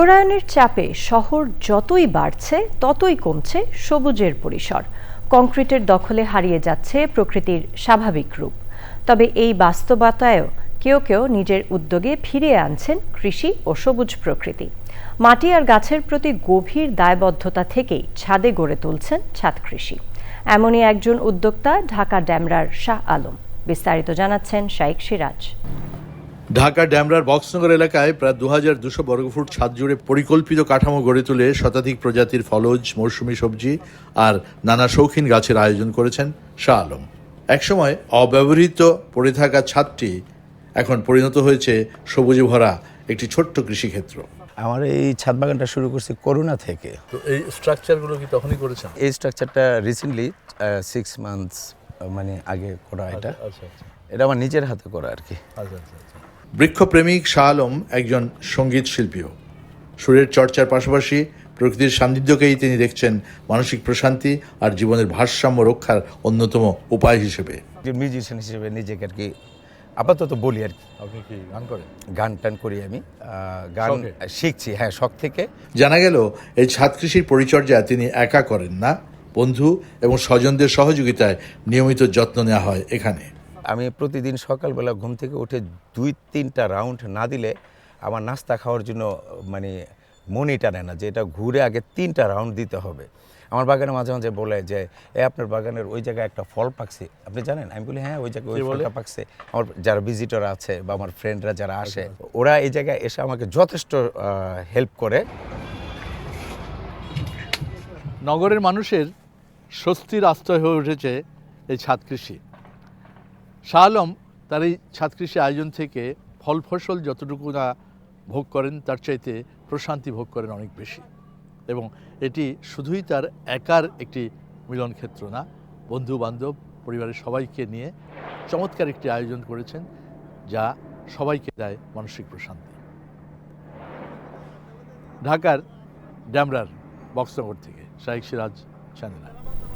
নগরায়নের চাপে শহর যতই বাড়ছে ততই কমছে সবুজের পরিসর। কংক্রিটের দখলে হারিয়ে যাচ্ছে প্রকৃতির স্বাভাবিক রূপ। তবে এই বাস্তবতায়ও কেউ কেউ নিজের উদ্যোগে ফিরিয়ে আনছেন কৃষি ও সবুজ প্রকৃতি। মাটি আর গাছের প্রতি গভীর দায়বদ্ধতা থেকেই ছাদে গড়ে তুলছেন ছাদ কৃষি। এমনই একজন উদ্যোক্তা ঢাকা ড্যামরার শাহ আলম। বিস্তারিত জানাচ্ছেন শাইখ সিরাজ। ঢাকা ড্যামরার বক্সনগর এলাকায় প্রায় 2200 বর্গফুট ছাদ জুড়ে পরিকল্পিত কাঠামো গড়ে তুলে শতাধিক প্রজাতির ফলজ, মৌসুমী সবজি আর নানা শৌখিন গাছের আয়োজন করেছেন শাহ আলম। একসময় অব্যবহৃত পড়ে থাকা ছাদটি এখন পরিণত হয়েছে সবুজে ভরা একটি ছোট্ট কৃষিক্ষেত্র। আমার এই ছাদ বাগানটা শুরু করছি করোনা থেকে। তো এই স্ট্রাকচারগুলো কি তখনই করেছেন? এই স্ট্রাকচারটা রিসেন্টলি 6 মান্থস মানে আগে করা। এটা আমার নিজের হাতে করা আর কি। বৃক্ষপ্রেমিক শাহ আলম একজন সঙ্গীত শিল্পীও। সুরের চর্চার পাশাপাশি প্রকৃতির সান্নিধ্যকেই তিনি দেখছেন মানসিক প্রশান্তি আর জীবনের ভারসাম্য রক্ষার অন্যতম উপায় হিসেবে। মিউজিশিয়ান হিসেবে নিজেকে আর কি আপাতত বলি আর কি। আপনি কি গান করেন? গান টান করি আমি, গান শিখছি, হ্যাঁ, শখ থেকে। জানা গেল এই ছাদ কৃষির পরিচর্যা তিনি একা করেন না, বন্ধু এবং স্বজনদের সহযোগিতায় নিয়মিত যত্ন নেওয়া হয় এখানে। আমি প্রতিদিন সকালবেলা ঘুম থেকে উঠে 2-3টা রাউন্ড না দিলে আমার নাস্তা খাওয়ার জন্য মানে মনই টানে না যে এটা ঘুরে আগে 3টা রাউন্ড দিতে হবে। আমার বাগানে মাঝে মাঝে বলে যে আপনার বাগানের ওই জায়গায় একটা ফল পাকছে, আপনি জানেন? আমি বলি হ্যাঁ, ওই জায়গায় ওই ফলটা পাকছে। আমার যারা ভিজিটর আছে বা আমার ফ্রেন্ডরা যারা আসে, ওরা এই জায়গায় এসে আমাকে যথেষ্ট হেল্প করে। নগরের মানুষের স্বস্তির আশ্রয় হয়ে উঠেছে এই ছাদ কৃষি। শাহ আলম তার এই ছাদ কৃষি আয়োজন থেকে ফল ফসল যতটুকু না ভোগ করেন তার চাইতে প্রশান্তি ভোগ করেন অনেক বেশি। এবং এটি শুধুই তার একার একটি মিলন ক্ষেত্র না, বন্ধু বান্ধব পরিবারের সবাইকে নিয়ে চমৎকার একটি আয়োজন করেছেন যা সবাইকে দেয় মানসিক প্রশান্তি। ঢাকার ড্যামরার বক্সনগর থেকে শাইখ সিরাজ, চ্যানেল 9।